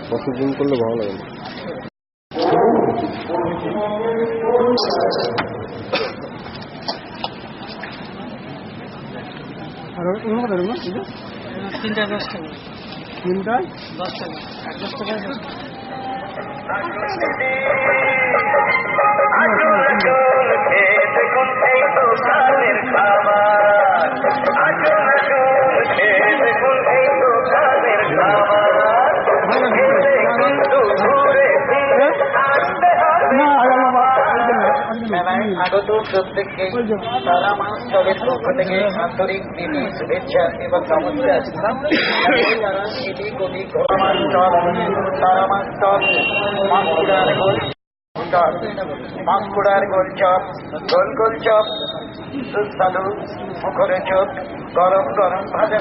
কত দিন করলে ভালো লাগে না। আর অন্য কথা না তিনটা 10 টাকা তিনটা 10 টাকা 10 টাকা আগত প্রত্যেককে তারা মানবের পক্ষ থেকে আন্তরিক প্রীতি শুভেচ্ছা এবং নমস্কার। তারা এটি কবি তারা মাস্কুড়ার গোল চপ গোল গোল চপ সুস্বাদু মুখরে চোখ গরম গরম ভাজা